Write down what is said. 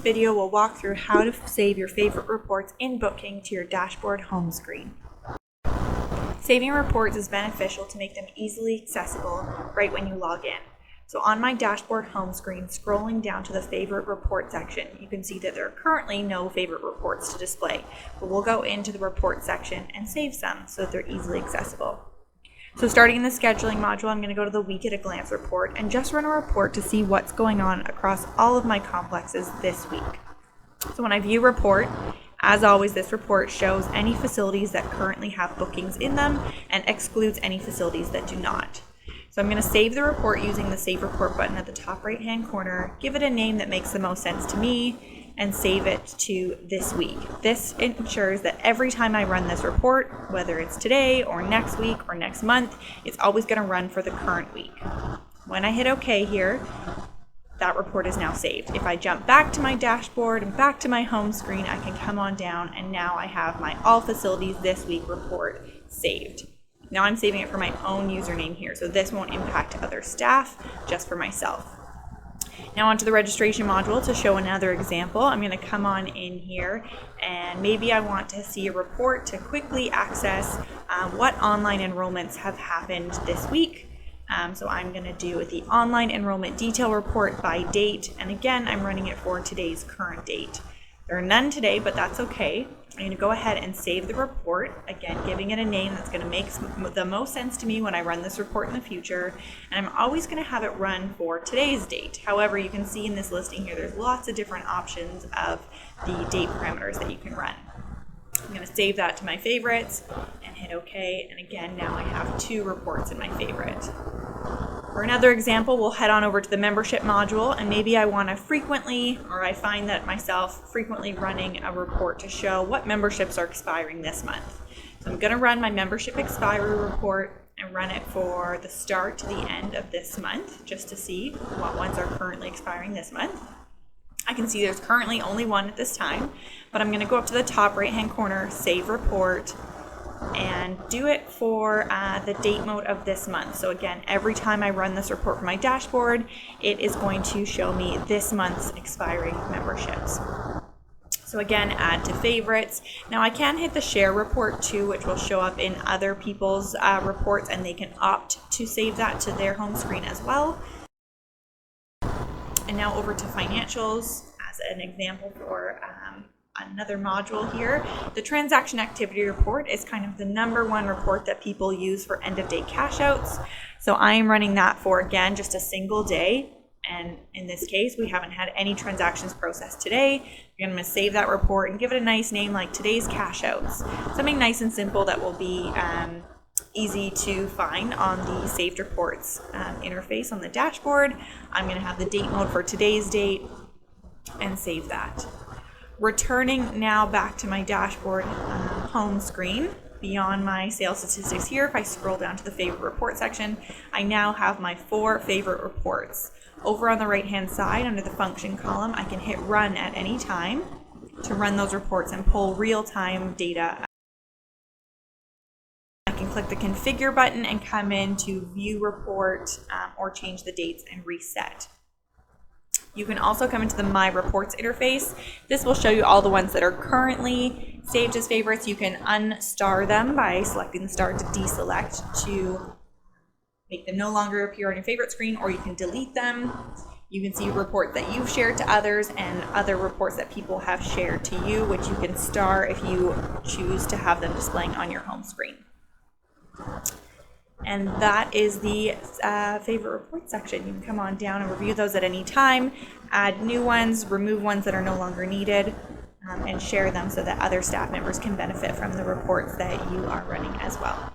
video will walk through how to save your favorite reports in Booking to your dashboard home screen. Saving reports is beneficial to make them easily accessible right when you log in. So on my dashboard home screen, scrolling down to the favorite report section, you can see that there are currently no favorite reports to display, but we'll go into the report section and save some so that they're easily accessible. So starting in the scheduling module, I'm going to go to the week at a glance report and just run a report to see what's going on across all of my complexes this week. So when I view report, as always, this report shows any facilities that currently have bookings in them and excludes any facilities that do not. So I'm going to save the report using the Save Report button at the top right-hand corner, give it a name that makes the most sense to me, and save it to this week. This ensures that every time I run this report, whether it's today or next week or next month, it's always going to run for the current week. When I hit OK here, that report is now saved. If I jump back to my dashboard and back to my home screen, I can come on down and now I have my All Facilities This Week report saved. Now I'm saving it for my own username here, so this won't impact other staff, just for myself. Now onto the registration module to show another example. I'm going to come on in here and maybe I want to see a report to quickly access what online enrollments have happened this week. So I'm going to do the online enrollment detail report by date, and again I'm running it for today's current date. There are none today, but that's okay. I'm going to go ahead and save the report, again giving it a name that's going to make the most sense to me when I run this report in the future, and I'm always going to have it run for today's date. However, you can see in this listing here there's lots of different options of the date parameters that you can run. I'm going to save that to my favorites and hit OK, and again now I have 2 reports in my favorite. For another example, we'll head on over to the membership module, and maybe I want to frequently, or I find that myself frequently running a report to show what memberships are expiring this month. So I'm going to run my membership expiry report and run it for the start to the end of this month just to see what ones are currently expiring this month. I can see there's currently only one at this time, but I'm going to go up to the top right hand corner, Save Report, and do it for the date mode of this month. So again, every time I run this report from my dashboard, it is going to show me this month's expiring memberships. So again, add to favorites. Now I can hit the share report too, which will show up in other people's reports, and they can opt to save that to their home screen as well. And now over to financials as an example for another module here. The transaction activity report is kind of the #1 report that people use for end of day cash outs. So I am running that for, again, just a single day. And in this case, we haven't had any transactions processed today. You're going to save that report and give it a nice name like today's cash outs. Something nice and simple that will be easy to find on the saved reports interface on the dashboard. I'm going to have the date mode for today's date and save that. Returning now back to my dashboard home screen, beyond my sales statistics here, if I scroll down to the favorite report section, I now have my 4 favorite reports. Over on the right hand side under the function column, I can hit run at any time to run those reports and pull real-time data. I can click the configure button and come in to view report or change the dates and reset. You can also come into the My Reports interface. This will show you all the ones that are currently saved as favorites. You can unstar them by selecting the star to deselect to make them no longer appear on your favorite screen, or you can delete them. You can see reports that you've shared to others and other reports that people have shared to you, which you can star if you choose to have them displaying on your home screen. And that is the favorite report section. You can come on down and review those at any time, add new ones, remove ones that are no longer needed, and share them so that other staff members can benefit from the reports that you are running as well.